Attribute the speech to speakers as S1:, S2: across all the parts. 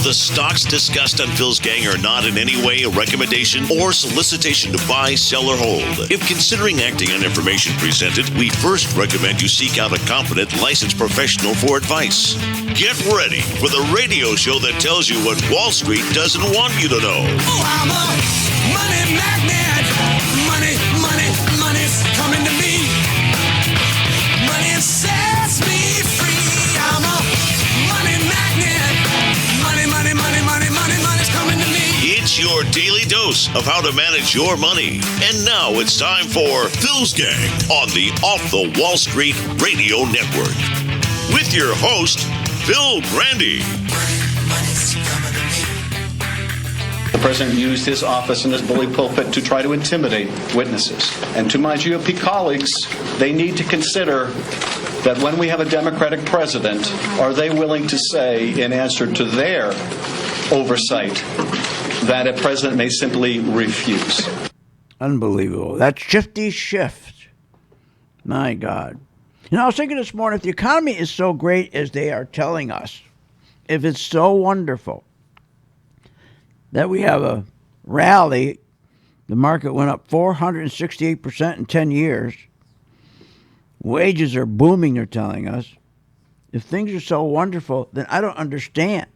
S1: The stocks discussed on Phil's Gang are not in any way a recommendation or solicitation to buy, sell, or hold. If considering acting on information presented, we first recommend you seek out a competent, licensed professional for advice. Get ready for the radio show that tells you what Wall Street doesn't want you to know.
S2: Oh, I'm a money magnet. Money's coming to me. Money sets me free. I'm a money magnet. Money's coming to me.
S1: It's your daily dose of how to manage your money. And now it's time for Phil's Gang on the Off the Wall Street Radio Network. With your host, Phil Grandy.
S2: Money's coming to me.
S3: The president used his office and his bully pulpit to try to intimidate witnesses. And to my GOP colleagues, they need to consider that when we have a Democratic president, are they willing to say, in answer to their oversight, that a president may simply refuse?
S4: Unbelievable. That shifty shift. My God. You know, I was thinking this morning, if the economy is so great as they are telling us, if it's so wonderful that we have a rally, the market went up 468% in 10 years, wages are booming, they're telling us. If things are so wonderful, then I don't understand.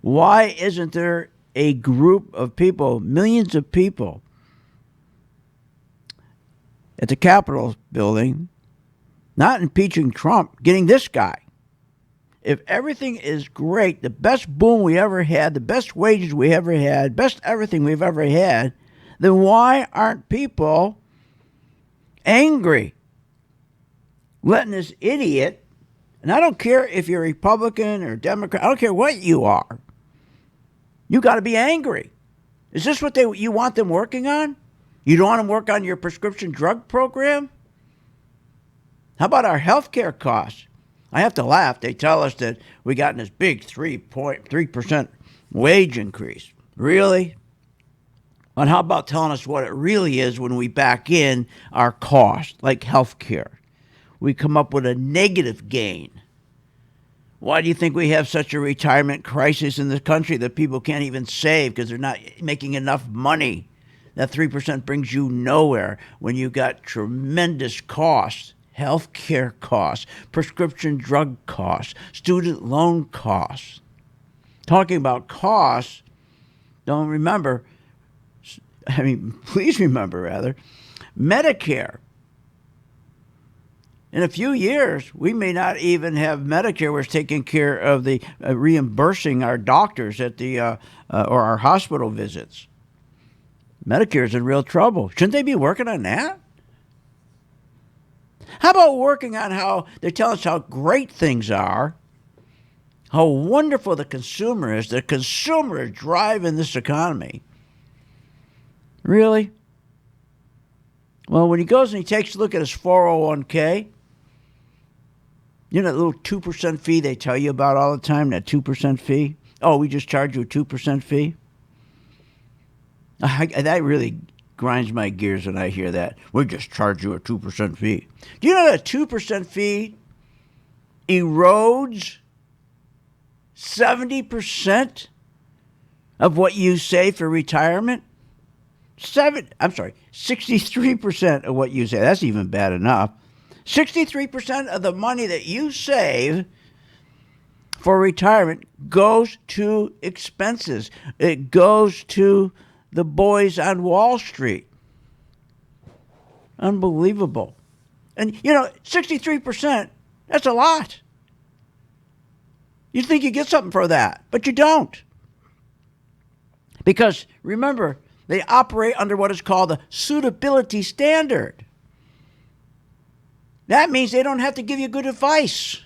S4: Why isn't there a group of people, millions of people, at the Capitol building, not impeaching Trump, getting this guy? If everything is great, the best boom we ever had, the best wages we ever had, best everything we've ever had, then why aren't people angry? Letting this idiot, and I don't care if you're Republican or Democrat, I don't care what you are, you got to be angry. Is this what you want them working on? You don't want them work on your prescription drug program? How about our health care costs? I have to laugh. They tell us that we got this big 3.3% wage increase. Really? And how about telling us what it really is when we back in our cost, like health care? We come up with a negative gain. Why do you think we have such a retirement crisis in this country that people can't even save because they're not making enough money? That 3% brings you nowhere when you got tremendous costs. Health care costs, prescription drug costs, student loan costs. Talking about costs, please remember, Medicare. In a few years, we may not even have Medicare where it's taking care of the reimbursing our doctors at the or our hospital visits. Medicare's in real trouble. Shouldn't they be working on that? How about working on how they tell us how great things are, how wonderful the consumer is? The consumer is driving this economy. Really? Well, when he goes and he takes a look at his 401k, you know that little 2% fee they tell you about all the time, that 2% fee? Oh, we just charge you a 2% fee? That really grinds my gears when I hear that. We just charge you a 2% fee. Do you know that 2% fee erodes 70% of what you save for retirement? 63% of what you save. That's even bad enough. 63% of the money that you save for retirement goes to expenses. It goes to the boys on Wall Street. Unbelievable. And, 63%, that's a lot. You think you get something for that, but you don't. Because, remember, they operate under what is called the suitability standard. That means they don't have to give you good advice.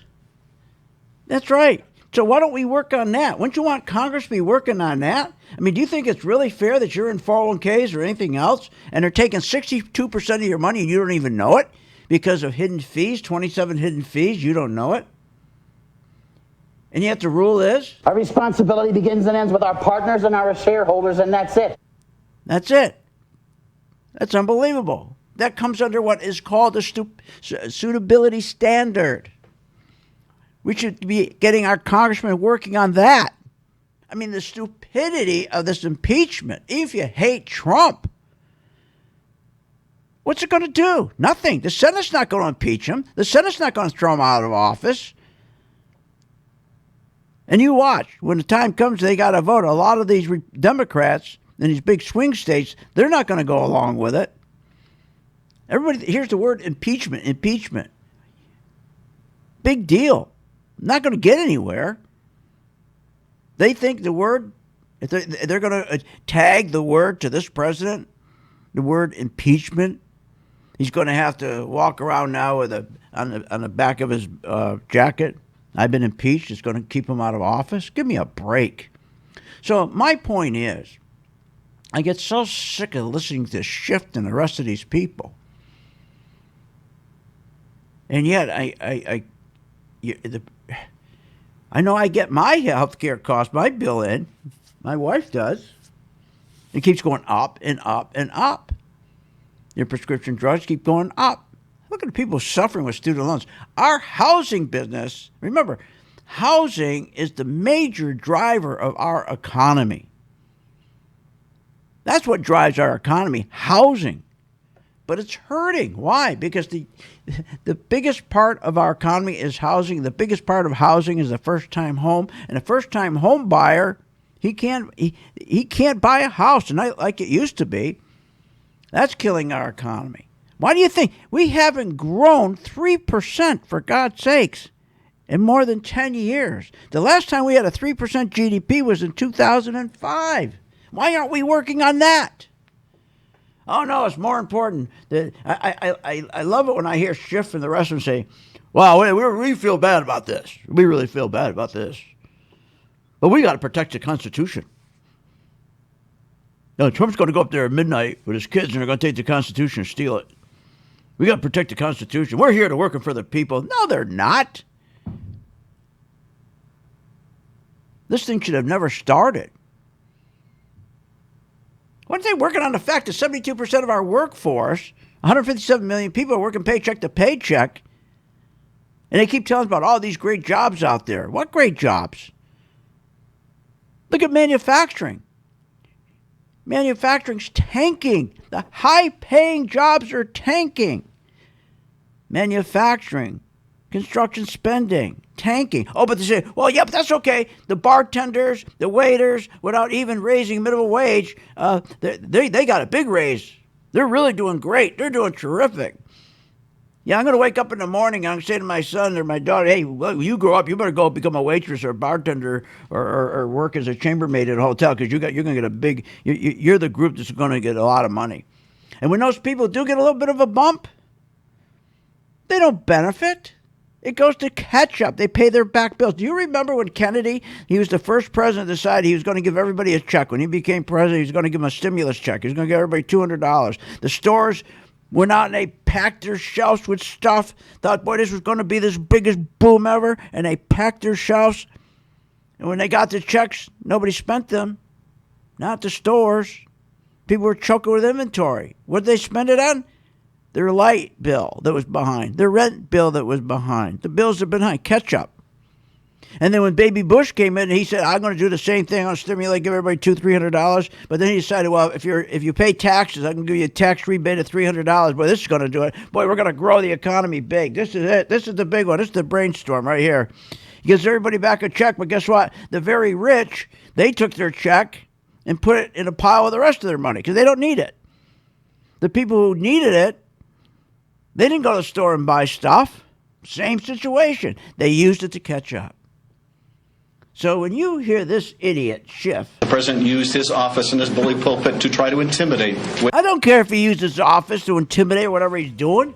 S4: That's right. So why don't we work on that? Wouldn't you want Congress to be working on that? I mean, do you think it's really fair that you're in 401ks or anything else, and they're taking 62% of your money and you don't even know it because of hidden fees, 27 hidden fees, you don't know it? And yet the rule is?
S5: Our responsibility begins and ends with our partners and our shareholders, and that's it.
S4: That's it. That's unbelievable. That comes under what is called the suitability standard. We should be getting our congressmen working on that. I mean, the stupidity of this impeachment. If you hate Trump, what's it going to do? Nothing. The Senate's not going to impeach him. The Senate's not going to throw him out of office. And you watch. When the time comes, they got to vote. A lot of these Democrats in these big swing states, they're not going to go along with it. Everybody, here's the word impeachment. Impeachment. Big deal. Not going to get anywhere. They think the word, if they're going to tag the word to this president, the word impeachment. He's going to have to walk around now with on the back of his jacket. I've been impeached. It's going to keep him out of office. Give me a break. So my point is, I get so sick of listening to Schiff and the rest of these people. And yet, I know I get my health care cost, my bill in. My wife does. It keeps going up and up and up. Your prescription drugs keep going up. Look at the people suffering with student loans. Our housing business, remember, housing is the major driver of our economy. That's what drives our economy, housing. But it's hurting. Why? Because the biggest part of our economy is housing. The biggest part of housing is the first-time home. And a first-time home buyer, he can't buy a house tonight like it used to be. That's killing our economy. Why do you think we haven't grown 3%, for God's sakes, in more than 10 years? The last time we had a 3% GDP was in 2005. Why aren't we working on that? Oh, no, it's more important. I love it when I hear Schiff and the rest of them say, wow, we feel bad about this. We really feel bad about this. But we got to protect the Constitution. No, Trump's going to go up there at midnight with his kids and they're going to take the Constitution and steal it. We got to protect the Constitution. We're here to work for the people. No, they're not. This thing should have never started. Why aren't they working on the fact that 72% of our workforce, 157 million people, are working paycheck to paycheck? And they keep telling us about all these great jobs out there. What great jobs? Look at manufacturing. Manufacturing's tanking. The high-paying jobs are tanking. Manufacturing, construction spending, tanking. Oh, but they say, well, yeah, but that's okay. The bartenders, the waiters, without even raising minimum wage, they got a big raise. They're really doing great. They're doing terrific. Yeah, I'm going to wake up in the morning and I'm going to say to my son or my daughter, hey, well, you grow up, you better go become a waitress or a bartender or work as a chambermaid at a hotel because you're going to get a big, you're the group that's going to get a lot of money. And when those people do get a little bit of a bump, they don't benefit. It goes to catch up. They pay their back bills. Do you remember when Kennedy, he was the first president to decide he was going to give everybody a check. When he became president, he was going to give them a stimulus check. He was going to give everybody $200. The stores went out and they packed their shelves with stuff. Thought, boy, this was going to be this biggest boom ever. And they packed their shelves. And when they got the checks, nobody spent them. Not the stores. People were choking with inventory. What did they spend it on? Their light bill that was behind. Their rent bill that was behind. The bills that were behind. Catch up. And then when Baby Bush came in, he said, I'm going to do the same thing. I'm going to stimulate, give everybody $200-$300. But then he decided, well, if you pay taxes, I can give you a tax rebate of $300. Boy, this is going to do it. Boy, we're going to grow the economy big. This is it. This is the big one. This is the brainstorm right here. He gives everybody back a check. But guess what? The very rich, they took their check and put it in a pile with the rest of their money because they don't need it. The people who needed it, they didn't go to the store and buy stuff. Same situation. They used it to catch up. So when you hear this idiot Schiff,
S3: The president used his office and his bully pulpit to try to intimidate.
S4: I don't care if he used his office to intimidate or whatever he's doing.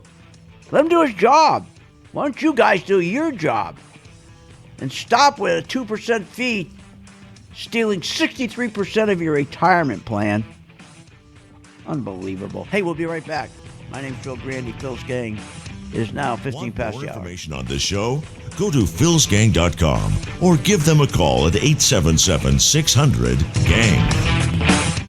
S4: Let him do his job. Why don't you guys do your job? And stop with a 2% fee stealing 63% of your retirement plan. Unbelievable. Hey, we'll be right back. My name's Phil Grandy. Phil's Gang is now 15 past
S1: more
S4: the hour.
S1: Information on this show? Go to philsgang.com or give them a call at 877-600-GANG.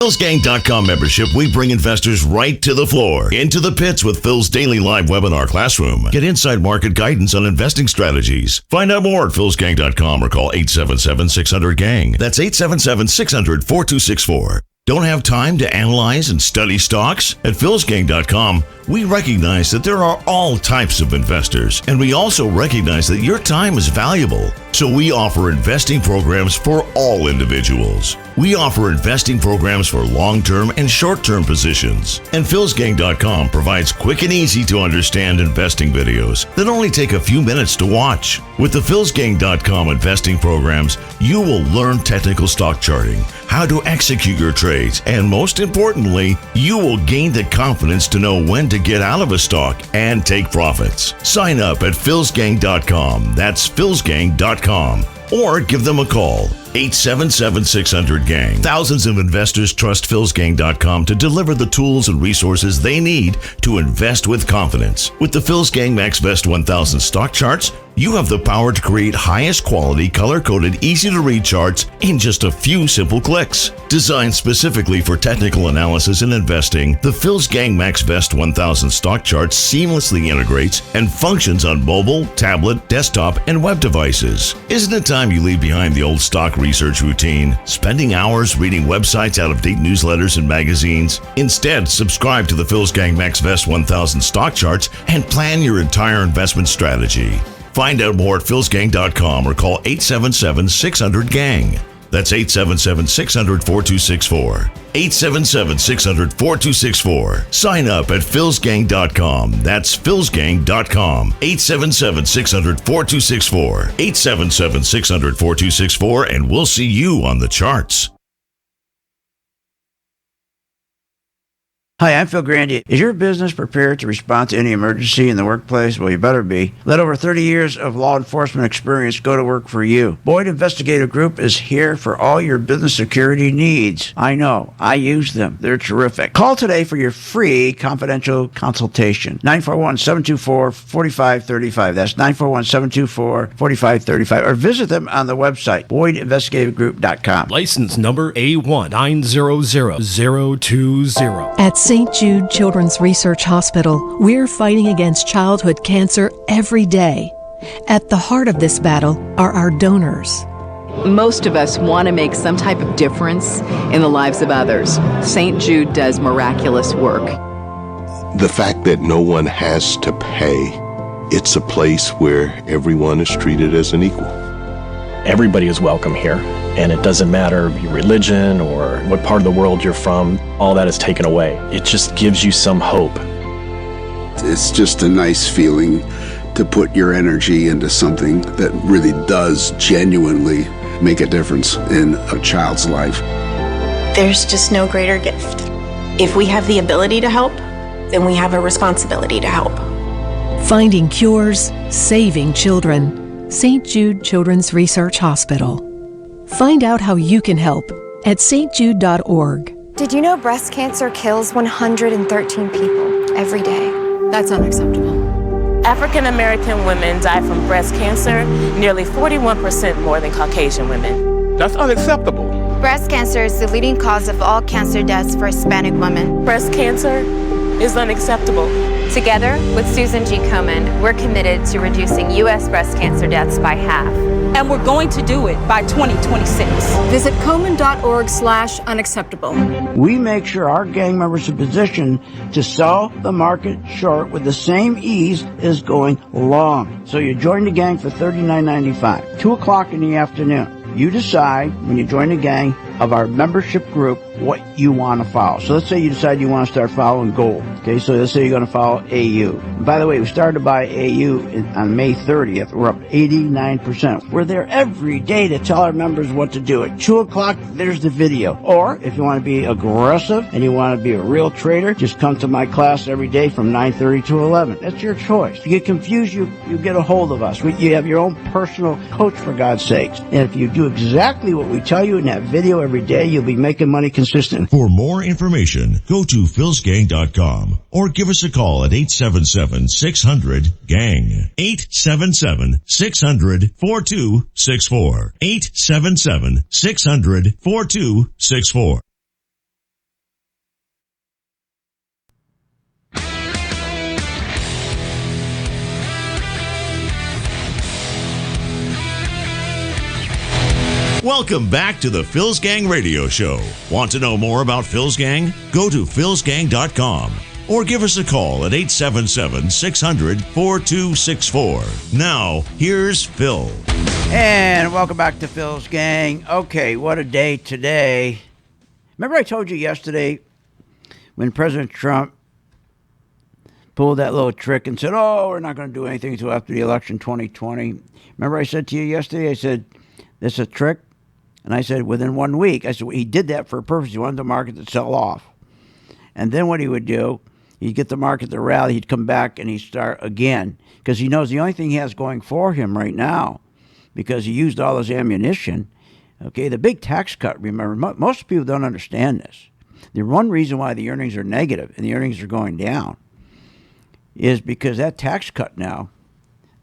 S1: Phil'sGang.com membership, we bring investors right to the floor, into the pits with Phil's daily live webinar classroom. Get inside market guidance on investing strategies. Find out more at Phil'sGang.com or call 877-600-GANG. That's 877-600-4264. Don't have time to analyze and study stocks? At Phil'sGang.com, we recognize that there are all types of investors, and we also recognize that your time is valuable. So we offer investing programs for all individuals. We offer investing programs for long-term and short-term positions. And Phil'sGang.com provides quick and easy to understand investing videos that only take a few minutes to watch. With the Phil'sGang.com investing programs, you will learn technical stock charting, how to execute your trades, and most importantly, you will gain the confidence to know when to get out of a stock and take profits. Sign up at Phil'sGang.com. That's Phil'sGang.com. Or give them a call, 877-600-GANG. Thousands of investors trust Phil'sGang.com to deliver the tools and resources they need to invest with confidence. With the Phil's Gang Max Best 1000 stock charts, you have the power to create highest quality, color-coded, easy-to-read charts in just a few simple clicks. Designed specifically for technical analysis and investing, the Phil's Gang Max Best 1000 stock charts seamlessly integrates and functions on mobile, tablet, desktop, and web devices. Isn't it time you leave behind the old stock research routine, spending hours reading websites, out-of-date newsletters, and magazines? Instead, subscribe to the Phil's Gang Max Best 1000 stock charts and plan your entire investment strategy. Find out more at philsgang.com or call 877-600-GANG. That's 877-600-4264. 877-600-4264. Sign up at philsgang.com. That's philsgang.com. 877-600-4264. 877-600-4264, and we'll see you on the charts.
S4: Hi, I'm Phil Grandy. Is your business prepared to respond to any emergency in the workplace? Well, you better be. Let over 30 years of law enforcement experience go to work for you. Boyd Investigative Group is here for all your business security needs. I know. I use them. They're terrific. Call today for your free confidential consultation. 941-724-4535. That's 941-724-4535. Or visit them on the website, BoydInvestigativegroup.com.
S5: License number A1900020.
S6: At St. Jude Children's Research Hospital, we're fighting against childhood cancer every day. At the heart of this battle are our donors.
S7: Most of us want to make some type of difference in the lives of others. St. Jude does miraculous work.
S8: The fact that no one has to pay, it's a place where everyone is treated as an equal.
S9: Everybody is welcome here. And it doesn't matter your religion or what part of the world you're from, all that is taken away. It just gives you some hope.
S10: It's just a nice feeling to put your energy into something that really does genuinely make a difference in a child's life.
S11: There's just no greater gift. If we have the ability to help, then we have a responsibility to help.
S6: Finding cures, saving children. St. Jude Children's Research Hospital. Find out how you can help at stjude.org.
S12: Did you know breast cancer kills 113 people every day? That's unacceptable.
S13: African American women die from breast cancer nearly 41% more than Caucasian women.
S14: That's unacceptable.
S12: Breast cancer is the leading cause of all cancer deaths for Hispanic women.
S13: Breast cancer is unacceptable.
S12: Together with Susan G. Komen, we're committed to reducing U.S. breast cancer deaths by half.
S15: And we're going to do it by 2026.
S12: Visit Komen.org/unacceptable.
S4: We make sure our gang members are positioned to sell the market short with the same ease as going long. So you join the gang for $39.95, 2 o'clock in the afternoon. You decide when you join the gang of our membership group what you want to follow. So let's say you decide you want to start following gold. Okay, so let's say you're going to follow AU. And by the way, we started to buy AU on May 30th. We're up 89%. We're there every day to tell our members what to do. At 2 o'clock, there's the video. Or if you want to be aggressive and you want to be a real trader, just come to my class every day from 9:30 to 11. That's your choice. If you get confused, you get a hold of us. You have your own personal coach, for God's sakes. And if you do exactly what we tell you in that video every day, you'll be making money consistent.
S1: For more information, go to philsgang.com or give us a call at 877-600-GANG. 877-600-4264. 877-600-4264. Welcome back to the Phil's Gang Radio Show. Want to know more about Phil's Gang? Go to philsgang.com or give us a call at 877-600-4264. Now, here's Phil.
S4: And welcome back to Phil's Gang. Okay, what a day today. Remember I told you yesterday when President Trump pulled that little trick and said, oh, we're not going to do anything until after the election 2020. Remember I said to you yesterday, I said, this is a trick? And I said, within 1 week, I said, well, he did that for a purpose. He wanted the market to sell off. And then what he would do, he'd get the market to rally, he'd come back and he'd start again. Because he knows the only thing he has going for him right now, because he used all his ammunition, okay, the big tax cut, remember, most people don't understand this. The one reason why the earnings are negative and the earnings are going down is because that tax cut now,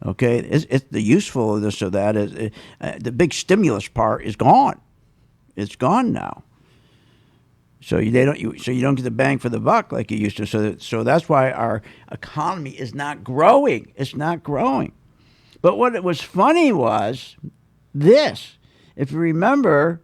S4: okay, it's the usefulness of that is the big stimulus part is gone. It's gone now. So you don't get the bang for the buck like you used to. So that's why our economy is not growing. It's not growing. But what was funny was this. If you remember,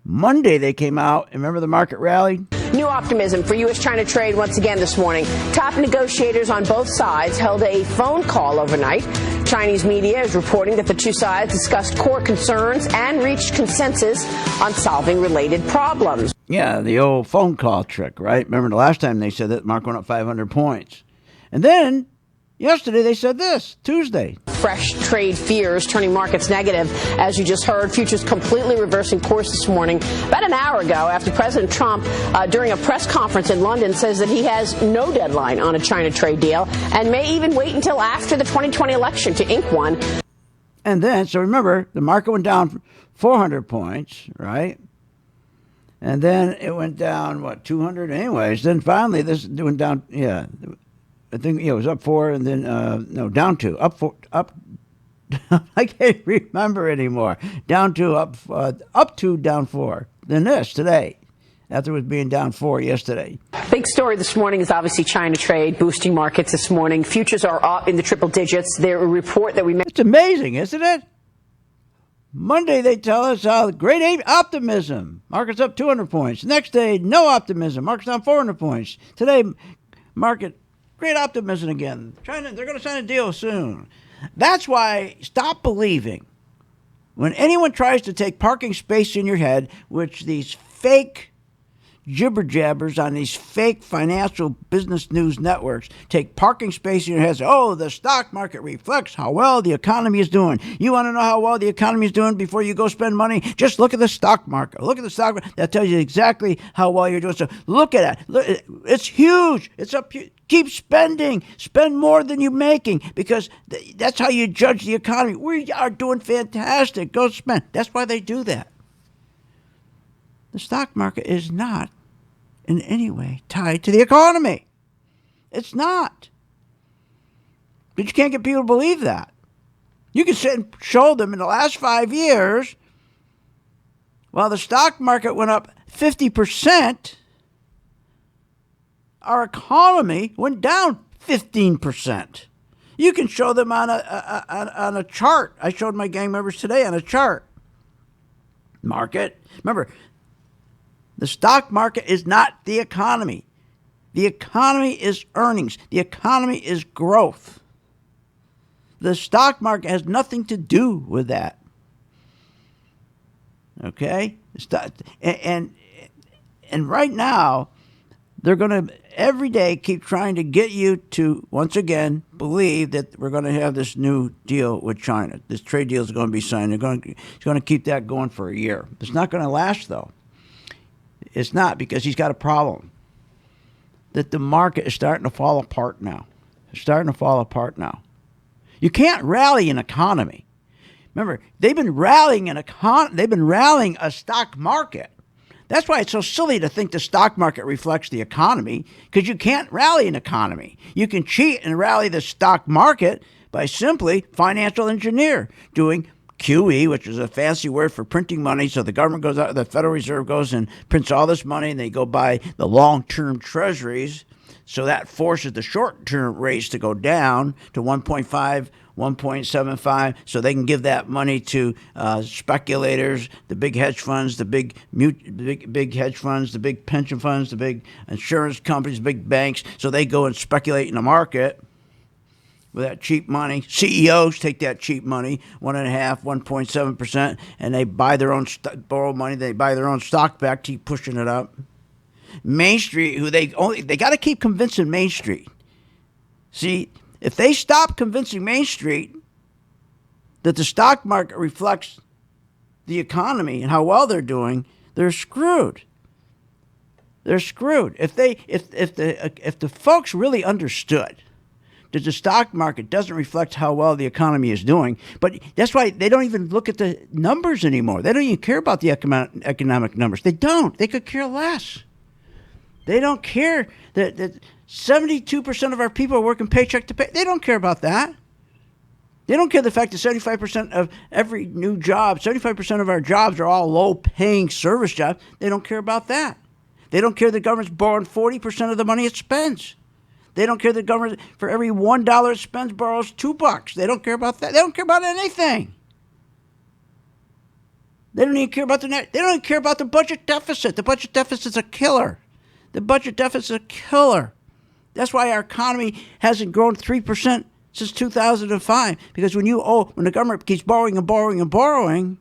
S4: Monday they came out. Remember the market rallied?
S14: New optimism for U.S.-China trade once again this morning. Top negotiators on both sides held a phone call overnight. Chinese media is reporting that the two sides discussed core concerns and reached consensus on solving related problems.
S4: Yeah, the old phone call trick, right? Remember the last time they said that market went up 500 points. And then yesterday they said this, Tuesday.
S14: Fresh trade fears turning markets negative. As you just heard, futures completely reversing course this morning. About an hour ago, after President Trump, during a press conference in London, says that he has no deadline on a China trade deal and may even wait until after the 2020 election to ink one.
S4: And then, so remember, the market went down 400 points, right? And then it went down, 200? Anyways, then finally this went down, I think it was up 4 and then, down 2. Up 4, up, I can't remember anymore. Down 2, up 2, down 4. Then this today, after it was being down 4 yesterday.
S14: Big story this morning is obviously China trade boosting markets this morning. Futures are up in the triple digits. There a report that we made.
S4: It's amazing, isn't it? Monday they tell us how great optimism. Market's up 200 points. Next day, no optimism. Market's down 400 points. Today, market, great optimism again. China, they're going to sign a deal soon. That's why stop believing when anyone tries to take parking space in your head, which these fake jibber jabbers on these fake financial business news networks take parking space in your head. Oh, the stock market reflects how well the economy is doing. You want to know how well the economy is doing before you go spend money? Just look at the stock market. Look at the stock market. That tells you exactly how well you're doing. So look at it. Look, it's huge. It's up. Keep spending. Spend more than you're making because that's how you judge the economy. We are doing fantastic. Go spend. That's why they do that. The stock market is not in any way tied to the economy. It's not. But you can't get people to believe that. You can sit and show them in the last 5 years, while the stock market went up 50%, our economy went down 15%. You can show them on a chart. I showed my gang members today on a chart. Market. Remember, the stock market is not the economy. The economy is earnings. The economy is growth. The stock market has nothing to do with that. Okay? And right now, they're going to every day keep trying to get you to, once again, believe that we're going to have this new deal with China. This trade deal is going to be signed. It's going to keep that going for a year. It's not going to last, though. It's not, because he's got a problem. That the market is starting to fall apart now. It's starting to fall apart now. You can't rally an economy. Remember, they've been rallying a stock market. That's why it's so silly to think the stock market reflects the economy, because you can't rally an economy. You can cheat and rally the stock market by simply financial engineer, doing QE, which is a fancy word for printing money. So the government goes out, the Federal Reserve goes and prints all this money, and they go buy the long-term treasuries. So that forces the short-term rates to go down to 1.5, 1.75, so they can give that money to speculators, the big hedge funds, the big hedge funds, the big pension funds, the big insurance companies, big banks, so they go and speculate in the market with that cheap money. CEOs take that cheap money, 1.5%, 1.7%, and they buy their own borrow money. They buy their own stock back, keep pushing it up. Main Street, they got to keep convincing Main Street. See, if they stop convincing Main Street that the stock market reflects the economy and how well they're doing, they're screwed. They're screwed. If the folks really understood that the stock market doesn't reflect how well the economy is doing, but that's why they don't even look at the numbers anymore. They don't even care about the economic numbers. They don't. They could care less. They don't care that 72% of our people are working paycheck to pay. They don't care about that. They don't care the fact that 75% of every new job, 75% of our jobs are all low-paying service jobs. They don't care about that. They don't care the government's borrowing 40% of the money it spends. They don't care the government, for every $1 it spends, borrows $2. They don't care about that. They don't care about anything. They don't even care about they don't even care about the budget deficit. The budget deficit's a killer. The budget deficit's a killer. That's why our economy hasn't grown 3% since 2005. Because when the government keeps borrowing and borrowing and borrowing,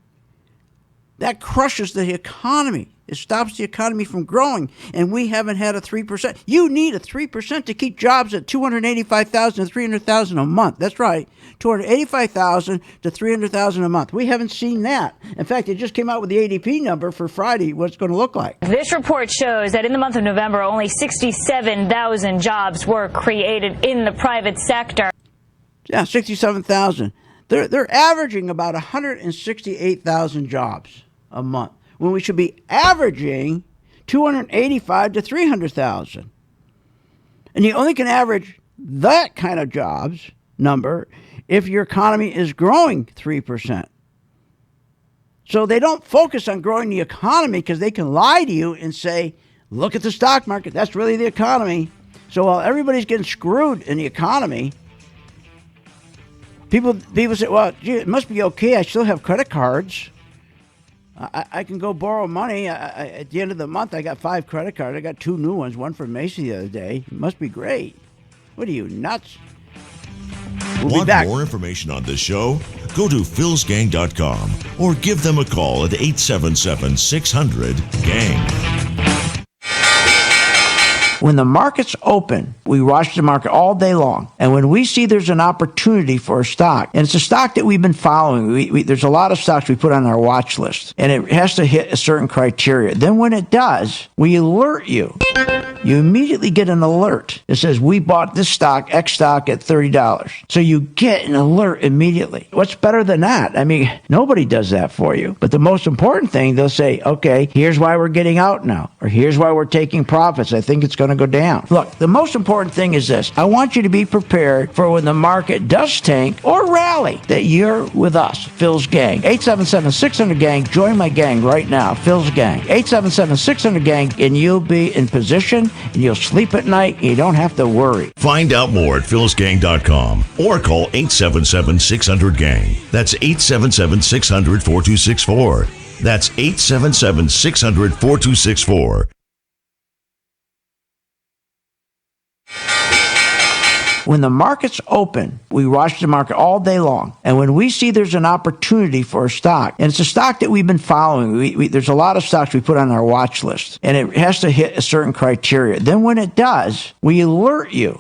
S4: that crushes the economy. It stops the economy from growing, and we haven't had a 3%. You need a 3% to keep jobs at 285,000 to 300,000 a month. That's right, 285,000 to 300,000 a month. We haven't seen that. In fact, it just came out with the ADP number for Friday, what it's going to look like.
S16: This report shows that in the month of November, only 67,000 jobs were created in the private sector.
S4: Yeah, 67,000. They're averaging about 168,000 jobs a month, when we should be averaging 285 to 300,000. And you only can average that kind of jobs number if your economy is growing 3%. So they don't focus on growing the economy because they can lie to you and say, look at the stock market, that's really the economy. So while everybody's getting screwed in the economy, people say, well, gee, it must be okay, I still have credit cards. I can go borrow money. At the end of the month, I got 5 credit cards. I got 2 new ones, one from Macy the other day. It must be great. What are you, nuts? We'll
S1: Want
S4: be back.
S1: more information on this show? Go to philsgang.com or give them a call at 877-600-GANG.
S4: When the markets open, we watch the market all day long. And when we see there's an opportunity for a stock, and it's a stock that we've been following, there's a lot of stocks we put on our watch list, and it has to hit a certain criteria. Then when it does, we alert you. You immediately get an alert that says, we bought this stock, X stock, at $30. So you get an alert immediately. What's better than that? I mean, nobody does that for you. But the most important thing, they'll say, okay, here's why we're getting out now, or here's why we're taking profits. I think it's going to go down. Look, the most important thing is this. I want you to be prepared for when the market does tank or rally, that you're with us, Phil's Gang. 877-600-GANG. Join my gang right now, Phil's Gang. 877-600-GANG, and you'll be in position, and you'll sleep at night, and you don't have to worry.
S1: Find out more at philsgang.com or call 877-600-GANG. That's 877-600-4264. That's 877-600-4264.
S4: When the markets open, we watch the market all day long. And when we see there's an opportunity for a stock, and it's a stock that we've been following, there's a lot of stocks we put on our watch list, and it has to hit a certain criteria. Then when it does, we alert you.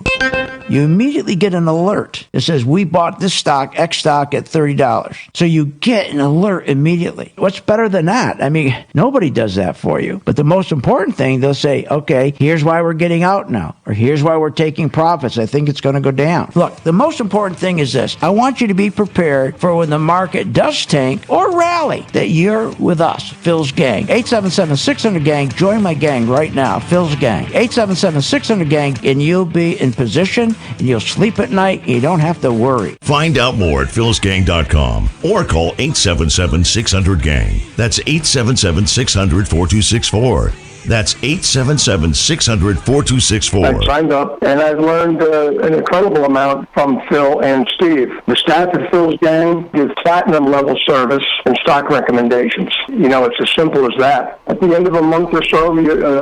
S4: You immediately get an alert that says, we bought this stock, X stock, at $30. So you get an alert immediately. What's better than that? I mean, nobody does that for you. But the most important thing, they'll say, okay, here's why we're getting out now, or here's why we're taking profits. I think it's going to go down. Look, the most important thing is this. I want you to be prepared for when the market does tank or rally, that you're with us, Phil's Gang. 877-600-GANG. Join my gang right now, Phil's Gang. 877-600-GANG, and you'll be in position, and you'll sleep at night, and you don't have to worry.
S1: Find out more at philsgang.com or call 877-600-GANG. That's 877-600-4264. That's 877-600-4264.
S17: I signed up, and I've learned an incredible amount from Phil and Steve. The staff at Phil's Gang gives platinum-level service and stock recommendations. You know, it's as simple as that. At the end of a month or so,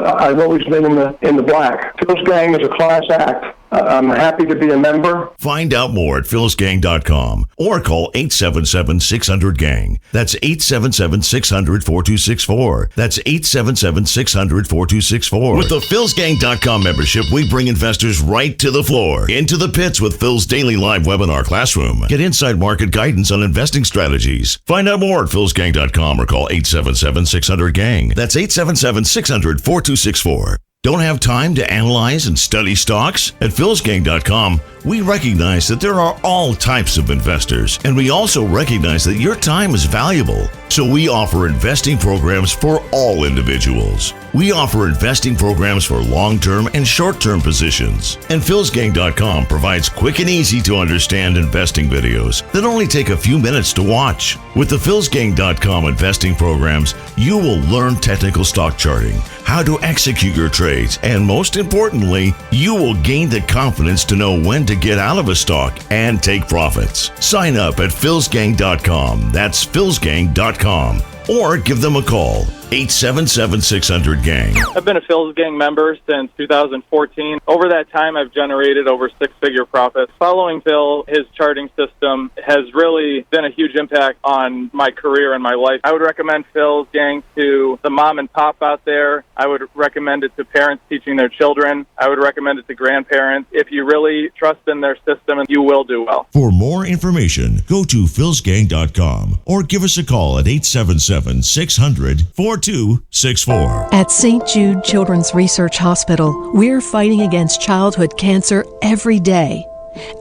S17: I've always been in the black. Phil's Gang is a class act. I'm happy to be a member.
S1: Find out more at philsgang.com or call 877-600-GANG. That's 877-600-4264. That's 877-600-4264. With the philsgang.com membership, we bring investors right to the floor, into the pits with Phil's daily live webinar classroom. Get inside market guidance on investing strategies. Find out more at philsgang.com or call 877-600-GANG. That's 877-600-4264. Don't have time to analyze and study stocks? At philsgang.com, we recognize that there are all types of investors, and we also recognize that your time is valuable. So we offer investing programs for all individuals. We offer investing programs for long-term and short-term positions. And philsgang.com provides quick and easy to understand investing videos that only take a few minutes to watch. With the philsgang.com investing programs, you will learn technical stock charting, how to execute your trades, and most importantly, you will gain the confidence to know when to get out of a stock and take profits. Sign up at philsgang.com. That's philsgang.com. Or give them a call, 877-600-GANG.
S18: I've been a Phil's Gang member since 2014. Over that time, I've generated over six-figure profits. Following Phil, his charting system has really been a huge impact on my career and my life. I would recommend Phil's Gang to the mom and pop out there. I would recommend it to parents teaching their children. I would recommend it to grandparents. If you really trust in their system, you will do well.
S1: For more information, go to philsgang.com or give us a call at 877-600-4264.
S6: At St. Jude Children's Research Hospital, we're fighting against childhood cancer every day.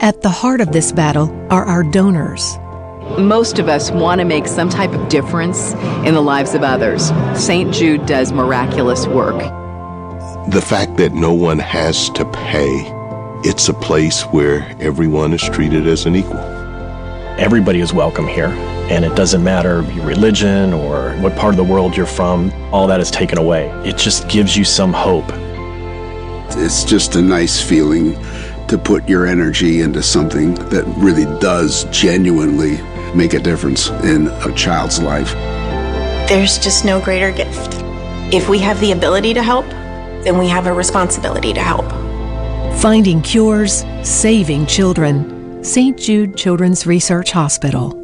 S6: At the heart of this battle are our donors.
S7: Most of us want to make some type of difference in the lives of others. St. Jude does miraculous work.
S8: The fact that no one has to pay, it's a place where everyone is treated as an equal.
S9: Everybody is welcome here, and it doesn't matter your religion or what part of the world you're from, all that is taken away. It just gives you some hope.
S10: It's just a nice feeling to put your energy into something that really does genuinely make a difference in a child's life.
S11: There's just no greater gift. If we have the ability to help, then we have a responsibility to help.
S6: Finding cures, saving children. St. Jude Children's Research Hospital.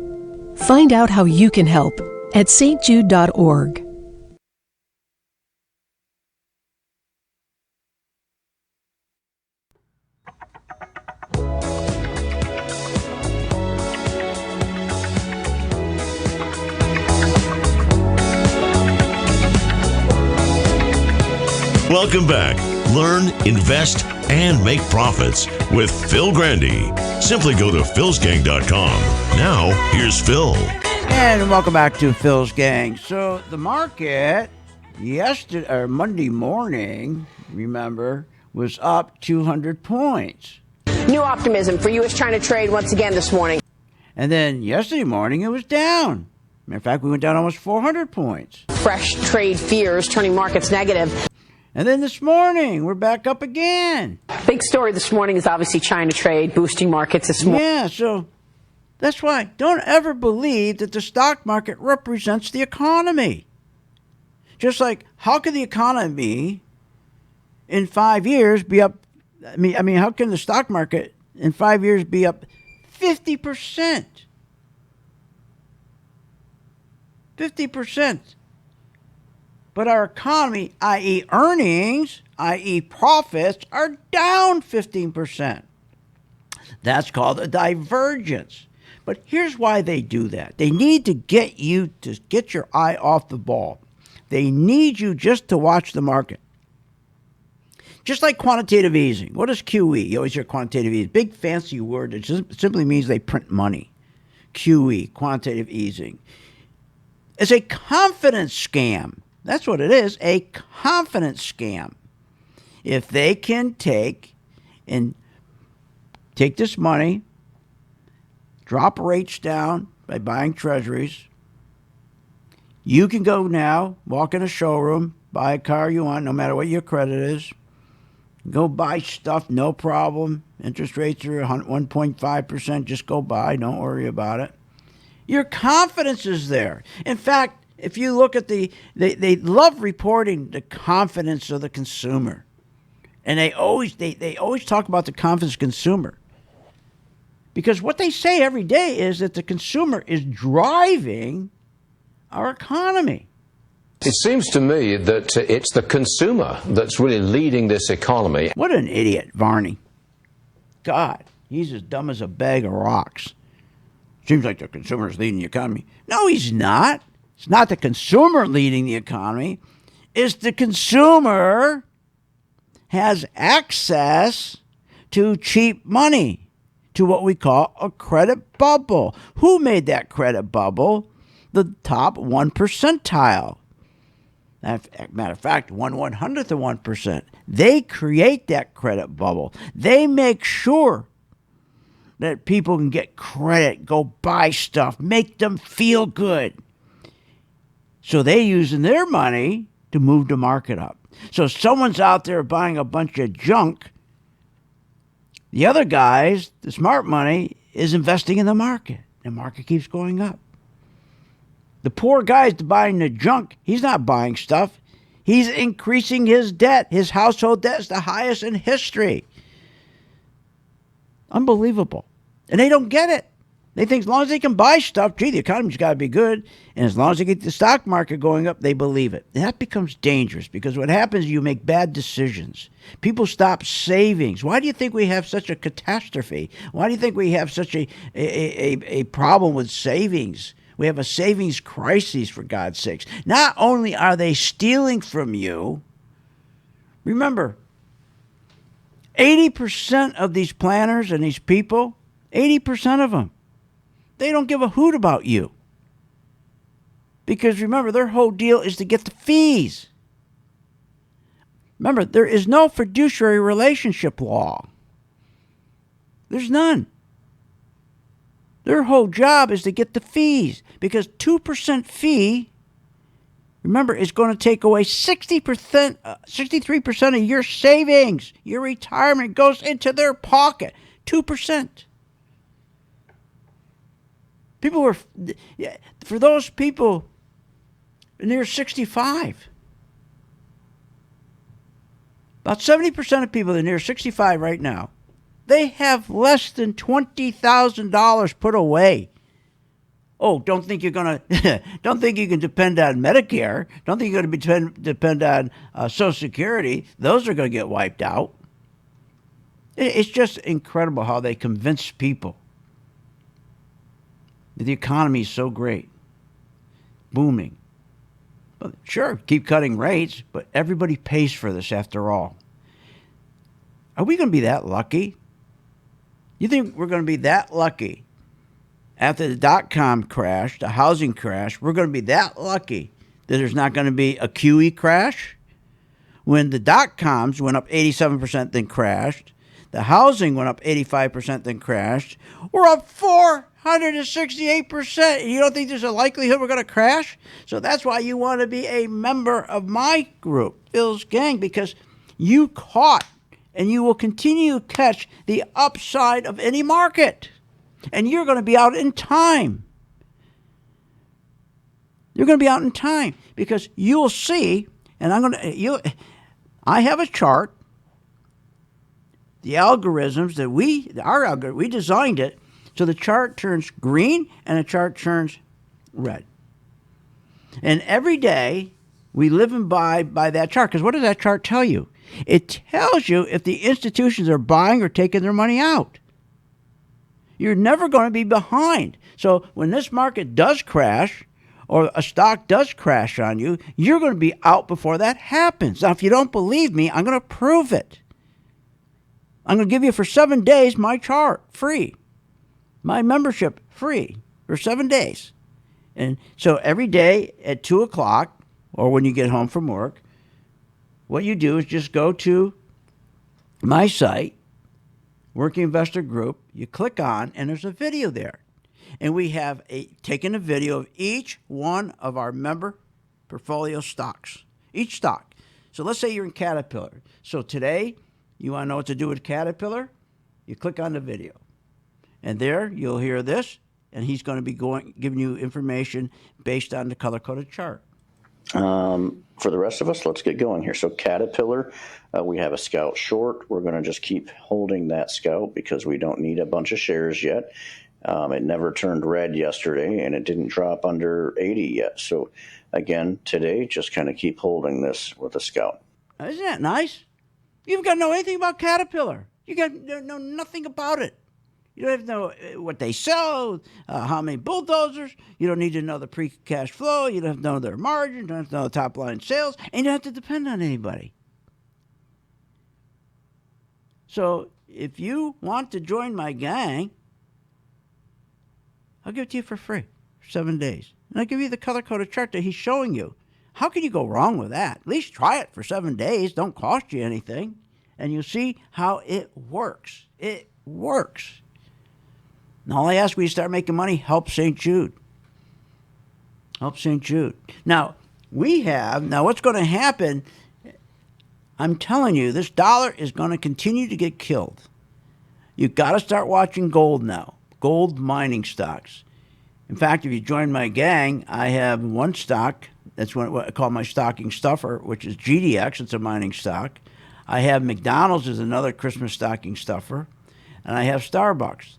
S6: Find out how you can help at stjude.org.
S1: Welcome back. Learn, invest, and make profits with Phil Grandy. Simply go to philsgang.com. Now, here's Phil.
S4: And welcome back to Phil's Gang. So the market yesterday or Monday morning, remember, was up 200 points.
S14: New optimism for U.S.-China trade once again this morning.
S4: And then yesterday morning, it was down. Matter of fact, we went down almost 400 points.
S14: Fresh trade fears turning markets negative.
S4: And then this morning, we're back up again.
S14: Big story this morning is obviously China trade boosting markets this morning.
S4: Yeah, so that's why don't ever believe that the stock market represents the economy. Just like, how can the economy in 5 years be up? I mean, how can the stock market in 5 years be up 50%? 50%. But our economy, i.e. earnings, i.e. profits, are down 15%. That's called a divergence. But here's why they do that. They need to get you to get your eye off the ball. They need you just to watch the market. Just like quantitative easing. What is QE? You always hear quantitative easing. Big fancy word. It just simply means they print money. QE, quantitative easing. It's a confidence scam. That's what it is, a confidence scam. If they can take this money, drop rates down by buying treasuries, you can go now, walk in a showroom, Buy a car you want, no matter what your credit is. Go buy stuff, no problem. Interest rates are 1.5%. Just go buy. Don't worry about it. Your confidence is there. In fact, if you look at they love reporting the confidence of the consumer. And they always talk about the confidence consumer. Because what they say every day is that the consumer is driving our economy.
S19: It seems to me that it's the consumer that's really leading this economy.
S4: What an idiot, Varney. God, he's as dumb as a bag of rocks. Seems like the consumer is leading the economy. No, he's not. It's not the consumer leading the economy. It's the consumer has access to cheap money, to what we call a credit bubble. Who made that credit bubble? The top 1 percentile. Matter of fact, 1/100th of 1%. They create that credit bubble. They make sure that people can get credit, go buy stuff, make them feel good. So they using their money to move the market up. So if someone's out there buying a bunch of junk, the other guys, the smart money, is investing in the market. The market keeps going up. The poor guy's buying the junk. He's not buying stuff. He's increasing his debt. His household debt is the highest in history. Unbelievable. And they don't get it. They think as long as they can buy stuff, gee, the economy's got to be good. And as long as they get the stock market going up, they believe it. And that becomes dangerous because what happens is you make bad decisions. People stop savings. Why do you think we have such a catastrophe? Why do you think we have such a problem with savings? We have a savings crisis, for God's sakes. Not only are they stealing from you, remember, 80% of these planners and these people, 80% of them, they don't give a hoot about you. Because remember, their whole deal is to get the fees. Remember, there is no fiduciary relationship law. There's none. Their whole job is to get the fees. Because 2% fee, remember, is going to take away 63% of your savings. Your retirement goes into their pocket. 2%. People were, for those people near 65, about 70% of people that are near 65 right now, they have less than $20,000 put away. Oh, don't think you can depend on Medicare. Don't think you're going to depend on Social Security. Those are going to get wiped out. It's just incredible how they convince people that the economy is so great, booming. But sure, keep cutting rates, but everybody pays for this after all. Are we going to be that lucky? You think we're going to be that lucky after the dot-com crash, the housing crash? We're going to be that lucky that there's not going to be a QE crash? When the dot-coms went up 87%, then crashed. The housing went up 85%, then crashed. We're up 468%. You don't think there's a likelihood we're going to crash? So that's why you want to be a member of my group, Phil's Gang, because you caught and you will continue to catch the upside of any market. And you're going to be out in time. You're going to be out in time because you'll see, and I have a chart. The algorithms that we designed it so the chart turns green and the chart turns red. And every day we live and by that chart. Because what does that chart tell you? It tells you if the institutions are buying or taking their money out. You're never going to be behind. So when this market does crash or a stock does crash on you, you're going to be out before that happens. Now, if you don't believe me, I'm going to prove it. I'm going to give you for 7 days my chart free, my membership free for 7 days. And so every day at 2 o'clock or when you get home from work, what you do is just go to my site, Working Investor Group. You click on, and there's a video there. And we have taken a video of each one of our member portfolio stocks. each stock. So let's say you're in Caterpillar. So today, you want to know what to do with Caterpillar? You click on the video. And there, you'll hear this, and he's going to be giving you information based on the color-coded chart.
S20: For the rest of us, let's get going here. So Caterpillar, we have a Scout short. We're going to just keep holding that Scout because we don't need a bunch of shares yet. It never turned red yesterday, and it didn't drop under 80 yet. So again, today, just kind of keep holding this with a Scout.
S4: Isn't that nice? You've got to know anything about Caterpillar. You got to know nothing about it. You don't have to know what they sell, how many bulldozers. You don't need to know the pre-cash flow. You don't have to know their margin. You don't have to know the top-line sales. And you don't have to depend on anybody. So if you want to join my gang, I'll give it to you for free for 7 days. And I'll give you the color-coded chart that he's showing you. How can you go wrong with that? At least try it for 7 days. Don't cost you anything. And you'll see how it works. It works. And all I ask when you start making money, help St. Jude. Help St. Jude. Now, what's going to happen, I'm telling you, this dollar is going to continue to get killed. You've got to start watching gold now, gold mining stocks. In fact, if you join my gang, I have one stock, that's what I call my stocking stuffer, which is GDX, it's a mining stock. I have McDonald's as another Christmas stocking stuffer, and I have Starbucks.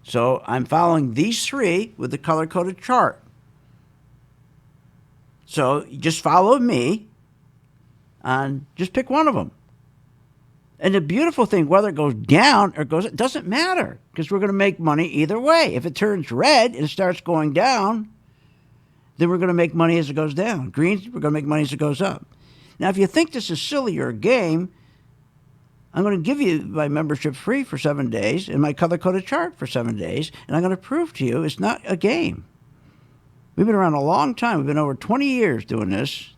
S4: So I'm following these three with the color-coded chart. So you just follow me and just pick one of them. And the beautiful thing, whether it goes down or goes, it doesn't matter because we're going to make money either way. If it turns red and starts going down, then we're going to make money as it goes down. Green, we're going to make money as it goes up. Now, if you think this is silly or a game, I'm going to give you my membership free for 7 days and my color-coded chart for 7 days, and I'm going to prove to you it's not a game. We've been around a long time. We've been over 20 years doing this.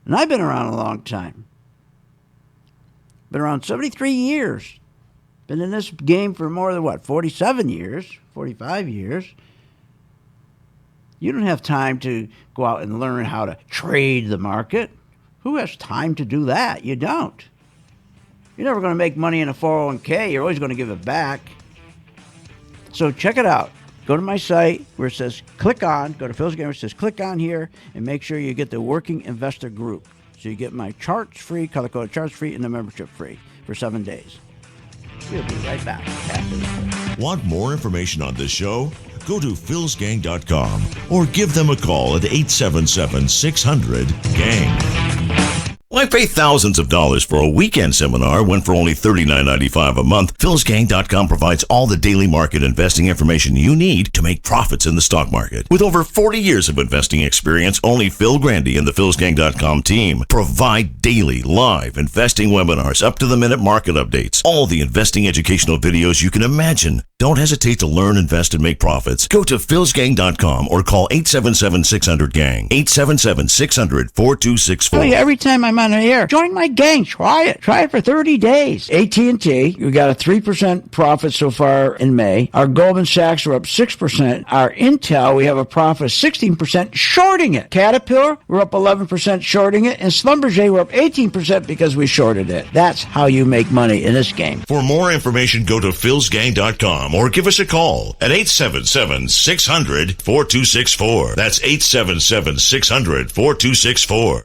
S4: And I've been around a long time. Been around 73 years. Been in this game for more than, 47 years, 45 years. You don't have time to go out and learn how to trade the market. Who has time to do that? You don't. You're never going to make money in a 401k. You're always going to give it back. So check it out. Go to my site where it says click on. Go to Phil's Game where it says click on here and make sure you get the Working Investor Group. So you get my charts free, color-coded charts free, and the membership free for 7 days. We'll be right back after this.
S1: Want more information on this show? Go to philsgang.com or give them a call at 877-600-GANG. Why pay thousands of dollars for a weekend seminar when for only $39.95 a month, philsgang.com provides all the daily market investing information you need to make profits in the stock market. With over 40 years of investing experience, only Phil Grandy and the philsgang.com team provide daily live investing webinars, up-to-the-minute market updates, all the investing educational videos you can imagine. Don't hesitate to learn, invest, and make profits. Go to philsgang.com or call 877-600-GANG, 877-600-4264.
S4: Tell you every time I'm on the air, join my gang. Try it. Try it for 30 days. AT&T, we got a 3% profit so far in May. Our Goldman Sachs, we're up 6%. Our Intel, we have a profit of 16% shorting it. Caterpillar, we're up 11% shorting it. And Schlumberger, we're up 18% because we shorted it. That's how you make money in this game.
S1: For more information, go to philsgang.com or give us a call at 877-600-4264. That's 877-600-4264.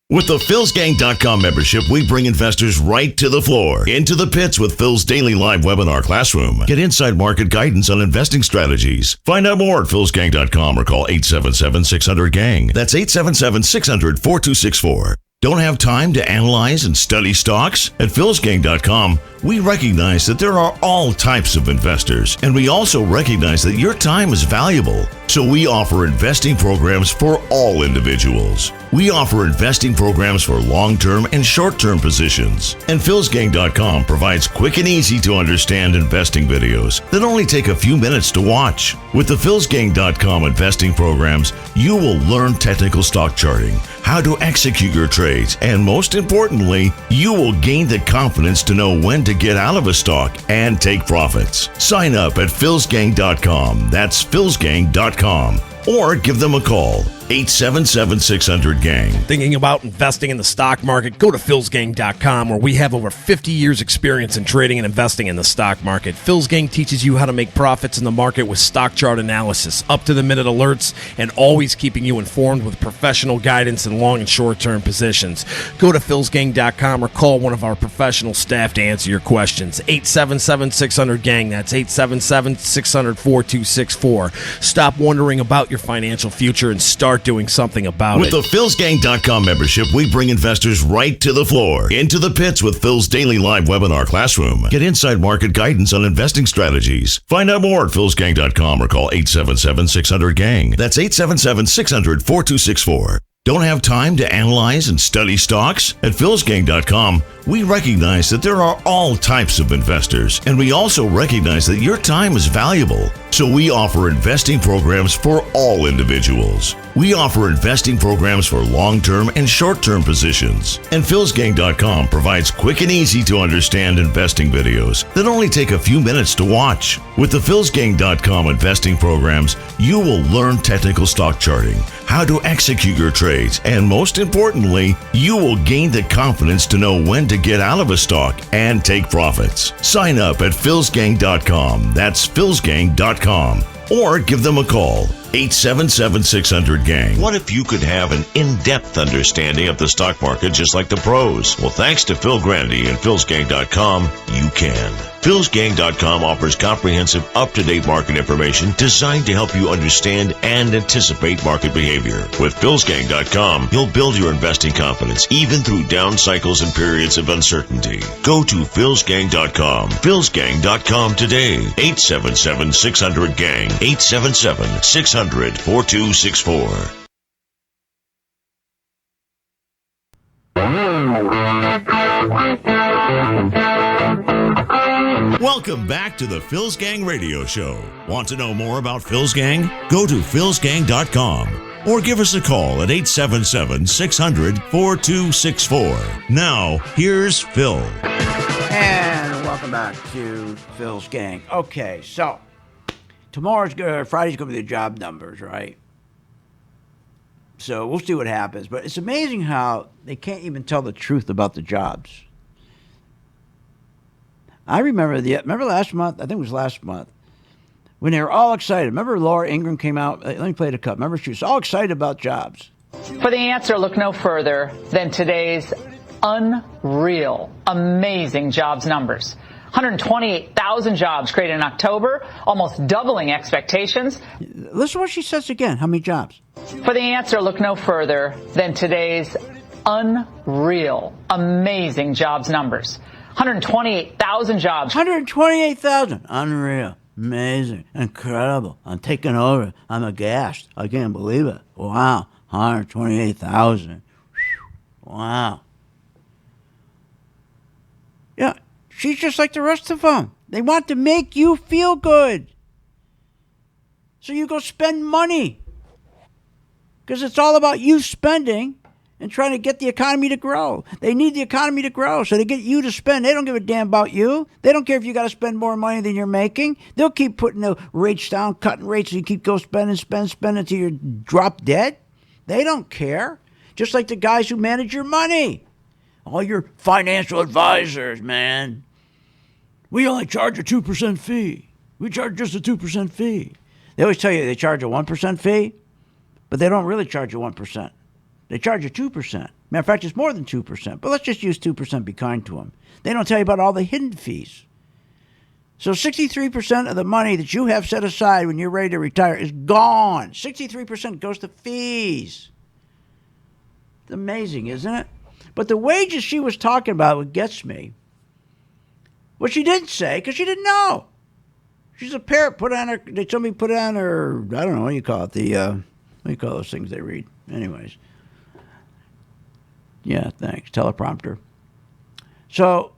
S1: With the philsgang.com membership, we bring investors right to the floor, into the pits with Phil's daily live webinar classroom. Get inside market guidance on investing strategies. Find out more at philsgang.com or call 877-600-GANG. That's 877-600-4264. Don't have time to analyze and study stocks? At philsgang.com, we recognize that there are all types of investors, and we also recognize that your time is valuable. So we offer investing programs for all individuals. We offer investing programs for long-term and short-term positions. And philsgang.com provides quick and easy to understand investing videos that only take a few minutes to watch. With the philsgang.com investing programs, you will learn technical stock charting, how to execute your trades, and most importantly, you will gain the confidence to know when to get out of a stock and take profits. Sign up at philsgang.com. That's philsgang.com. Or give them a call, 877-600-GANG.
S5: Thinking about investing in the stock market? Go to philsgang.com, where we have over 50 years experience in trading and investing in the stock market. Phil's Gang teaches you how to make profits in the market with stock chart analysis, up-to-the-minute alerts, and always keeping you informed with professional guidance in long and short-term positions. Go to philsgang.com or call one of our professional staff to answer your questions. 877-600-GANG. That's 877-600-4264. Stop wondering about your financial future and start doing something about
S1: With
S5: it.
S1: the philsgang.com membership, we bring investors right to the floor, into the pits with Phil's daily live webinar classroom. Get inside market guidance on investing strategies. Find out more at philsgang.com or call 877-600-GANG. That's 877-600-4264. Don't have time to analyze and study stocks? At philsgang.com, we recognize that there are all types of investors, and we also recognize that your time is valuable. So we offer investing programs for all individuals. We offer investing programs for long-term and short-term positions. And philsgang.com provides quick and easy to understand investing videos that only take a few minutes to watch. With the philsgang.com investing programs, you will learn technical stock charting, how to execute your trades, and most importantly, you will gain the confidence to know when to get out of a stock and take profits. Sign up at philsgang.com. That's philsgang.com. Or give them a call, 877-600-GANG. What if you could have an in-depth understanding of the stock market just like the pros? Well, thanks to Phil Grandy and philsgang.com, you can. philsgang.com offers comprehensive, up-to-date market information designed to help you understand and anticipate market behavior. With philsgang.com, you'll build your investing confidence even through down cycles and periods of uncertainty. Go to philsgang.com. philsgang.com today. 877-600-GANG. 877-600-4264. Welcome back to the Phil's Gang Radio Show. Want to know more about Phil's Gang? Go to philsgang.com or give us a call at 877-600-4264. Now, here's Phil.
S4: And welcome back to Phil's Gang. Okay, so Friday's going to be the job numbers, right? So we'll see what happens. But it's amazing how they can't even tell the truth about the jobs. I remember last month, I think it was last month, when they were all excited. Remember Laura Ingraham came out? Let me play the cut. Remember she was all excited about jobs.
S21: For the answer, look no further than today's unreal, amazing jobs numbers. 128,000 jobs created in October, almost doubling expectations.
S4: Listen to what she says again. How many jobs?
S21: For the answer, look no further than today's unreal, amazing jobs numbers. 128,000 jobs.
S4: 128,000. Unreal. Amazing. Incredible. I'm taking over. I'm aghast. I can't believe it. Wow. 128,000. Wow. Yeah. She's just like the rest of them. They want to make you feel good. So you go spend money. Because it's all about you spending and trying to get the economy to grow. They need the economy to grow, so they get you to spend. They don't give a damn about you. They don't care if you got to spend more money than you're making. They'll keep putting the rates down, cutting rates, so you keep spend until you drop dead. They don't care. Just like the guys who manage your money. All your financial advisors, man. We only charge a 2% fee. We charge just a 2% fee. They always tell you they charge a 1% fee, but they don't really charge you 1%. They charge you 2%. Matter of fact, it's more than 2%, but let's just use 2%, be kind to them. They don't tell you about all the hidden fees. So 63% of the money that you have set aside when you're ready to retire is gone. 63% goes to fees. It's amazing, isn't it? But the wages she was talking about, what gets me, what she didn't say, because she didn't know. She's a parrot. They told me put on her, I don't know, what do you call it? What do you call those things they read? Anyways. Yeah, thanks. Teleprompter. So,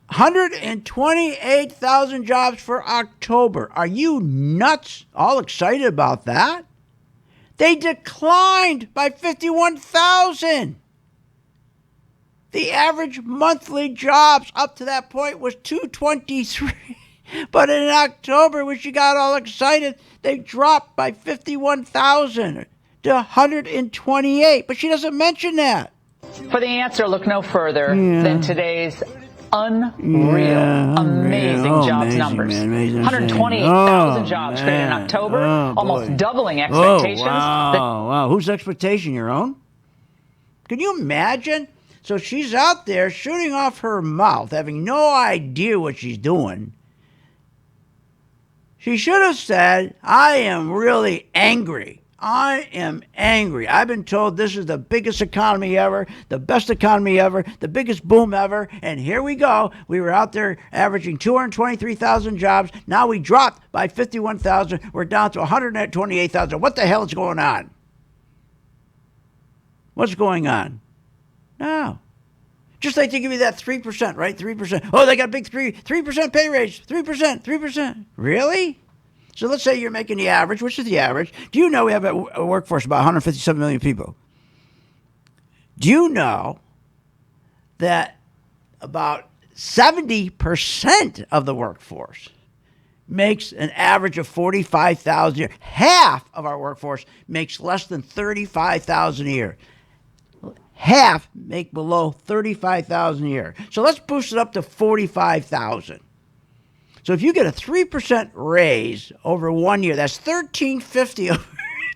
S4: 128,000 jobs for October. Are you nuts? All excited about that? They declined by 51,000. The average monthly jobs up to that point was 223. But in October, when she got all excited, they dropped by 51,000 to 128. But she doesn't mention that.
S21: For the answer, look no further than today's amazing jobs numbers. 128,000 jobs created in October, almost doubling expectations.
S4: Wow. Whose expectation? Your own? Can you imagine? So she's out there shooting off her mouth, having no idea what she's doing. She should have said, I am really angry. I am angry. I've been told this is the biggest economy ever, the best economy ever, the biggest boom ever, and here we go. We were out there averaging 223,000 jobs. Now we dropped by 51,000. We're down to 128,000. What the hell is going on? What's going on? No. Just like to give you that 3%, right? 3%. Oh, they got a big 3% pay raise. 3%. Really? So let's say you're making the average, which is the average. Do you know we have a workforce of about 157 million people? Do you know that about 70% of the workforce makes an average of 45,000 a year? Half of our workforce makes less than 35,000 a year. Half make below 35,000 a year. So let's boost it up to 45,000. So if you get a 3% raise over 1 year, that's $1,350 over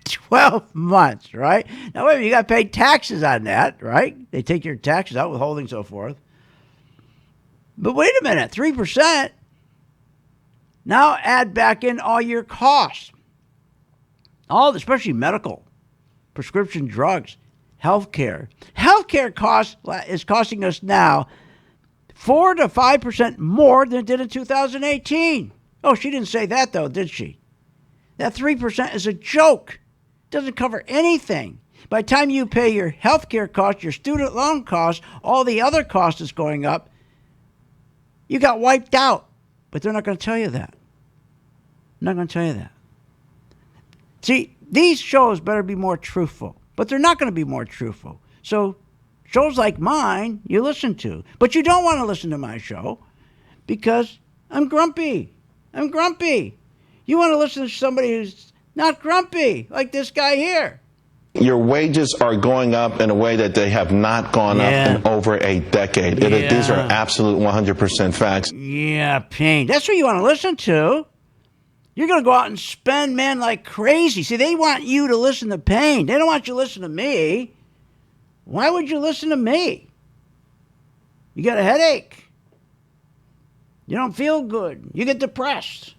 S4: 12 months, right? Now, wait a minute, you got to pay taxes on that, right? They take your taxes out, withholding, so forth. But wait a minute, 3%. Now add back in all your costs, especially medical, prescription drugs, healthcare. Healthcare cost is costing us now 4 to 5% more than it did in 2018. Oh, she didn't say that, though, did she? That 3% is a joke. It doesn't cover anything. By the time you pay your healthcare costs, your student loan costs, all the other costs is going up, you got wiped out. But they're not going to tell you that. Not going to tell you that. See, these shows better be more truthful. But they're not going to be more truthful. So shows like mine, you listen to. But you don't want to listen to my show because I'm grumpy. You want to listen to somebody who's not grumpy, like this guy here.
S2: Your wages are going up in a way that they have not gone up in over a decade. These are absolute 100% facts.
S4: Yeah, pain. That's what you want to listen to. You're going to go out and spend, man, like crazy. See, they want you to listen to pain. They don't want you to listen to me. Why would you listen to me? You got a headache. You don't feel good. You get depressed.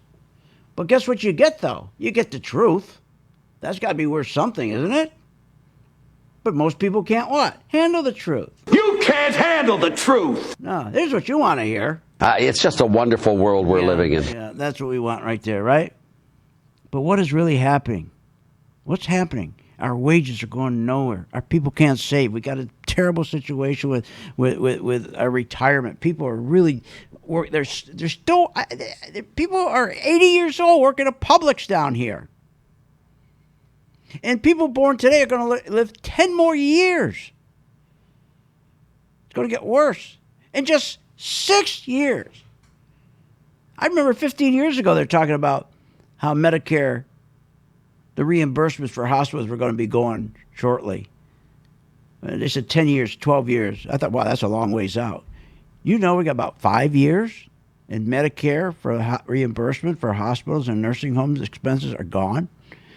S4: But guess what you get, though? You get the truth. That's got to be worth something, isn't it? But most people can't what? Handle the truth.
S22: You can't handle the truth.
S4: No, here's what you want to hear.
S22: It's just a wonderful world we're living in.
S4: Yeah, that's what we want right there, right? But what is really happening? What's happening? Our wages are going nowhere. Our people can't save. We got a terrible situation with our retirement. People are really they're still people are 80 years old working at Publix down here. And people born today are going to live 10 more years. It's going to get worse. In just 6 years. I remember 15 years ago they're talking about how Medicare, the reimbursements for hospitals were going to be going shortly. They said 10 years, 12 years. I thought, wow, that's a long ways out. You know, we got about 5 years in Medicare for reimbursement for hospitals and nursing homes. Expenses are gone.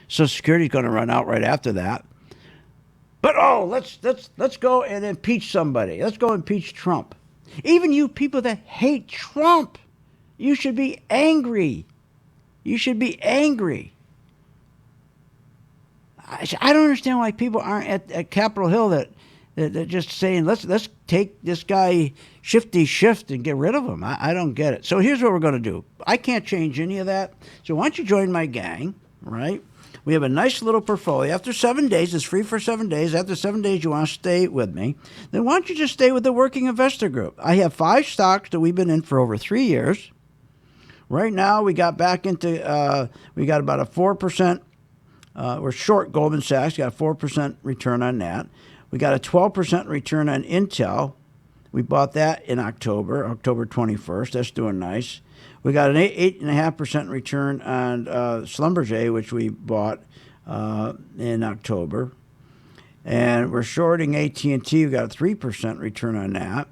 S4: Social Security is going to run out right after that. But let's go and impeach somebody. Let's go impeach Trump. Even you people that hate Trump, you should be angry. You should be angry. I don't understand why people aren't at Capitol Hill that just saying let's take this guy Shifty Shift and get rid of him. I don't get it. So here's what we're going to do. I can't change any of that. So why don't you join my gang, right? We have a nice little portfolio. After 7 days, it's free for 7 days. After 7 days, you want to stay with me. Then why don't you just stay with the Working Investor Group? I have 5 stocks that we've been in for over 3 years. Right now, we got back into, we got about a 4% We're short Goldman Sachs. Got a 4% return on that. We got a 12% return on Intel. We bought that in October 21st. That's doing nice. We got an 8.5% return on Schlumberger, which we bought in October. And we're shorting AT&T. We got a 3% return on that.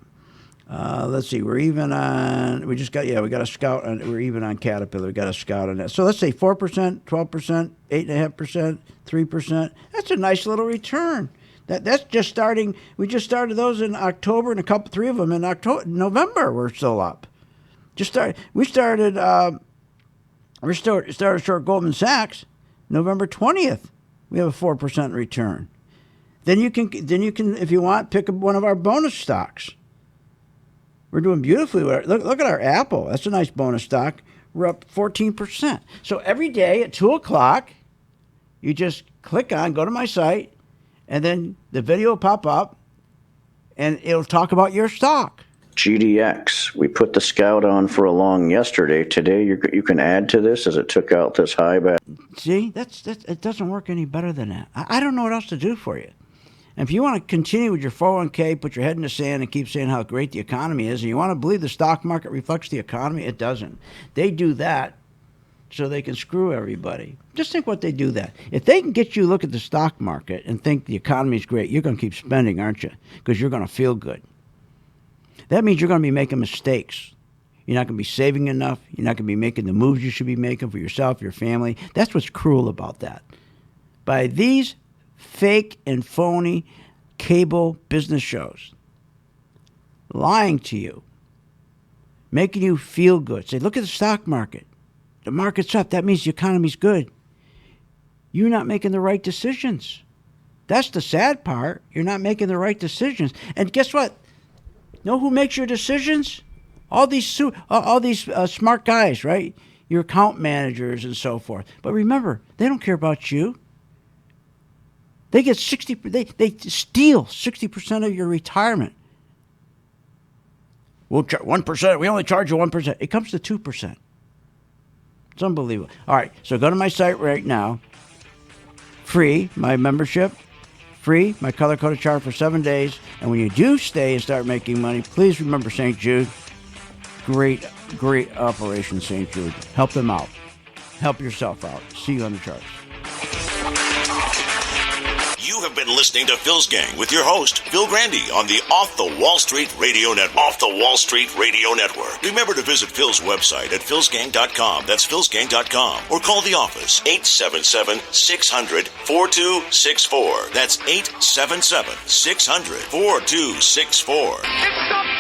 S4: Let's see. We're even on. We got a scout on. We're even on Caterpillar. We got a scout on that. So let's say 4%, 12%, 8.5%, 3%. That's a nice little return. That's just starting. We just started those in October, and three of them in November. We're still up. We started short Goldman Sachs November 20th. We have a 4% return. Then you can, if you want, pick up one of our bonus stocks. We're doing beautifully with it. Look at our Apple. That's a nice bonus stock. We're up 14%. So every day at 2 o'clock, you just click on, go to my site, and then the video will pop up, and it'll talk about your stock.
S20: GDX. We put the scout on for a long yesterday. Today you can add to this as it took out this high back.
S4: See, it doesn't work any better than that. I don't know what else to do for you. And if you want to continue with your 401k, put your head in the sand and keep saying how great the economy is, and you want to believe the stock market reflects the economy, it doesn't. They do that so they can screw everybody. Just think what they do that. If they can get you to look at the stock market and think the economy is great, you're going to keep spending, aren't you? Because you're going to feel good. That means you're going to be making mistakes. You're not going to be saving enough. You're not going to be making the moves you should be making for yourself, your family. That's what's cruel about that. By these fake and phony cable business shows lying to you, making you feel good. Say, look at the stock market. The market's up. That means the economy's good. You're not making the right decisions. That's the sad part. You're not making the right decisions. And guess what? Know who makes your decisions? All these smart guys, right? Your account managers and so forth. But remember, they don't care about you. They get they steal 60% of your retirement. We'll 1%. We only charge you 1%. It comes to 2%. It's unbelievable. All right, so go to my site right now. Free, my membership. Free, my color-coded chart for 7 days. And when you do stay and start making money, please remember St. Jude. Great operation, St. Jude. Help them out. Help yourself out. See you on the charts.
S1: You have been listening to Phil's Gang with your host, Phil Grandy, on the Off the Wall Street Radio Network. Off the Wall Street Radio Network. Remember to visit Phil's website at philsgang.com. That's philsgang.com. Or call the office, 877-600-4264. That's 877-600-4264.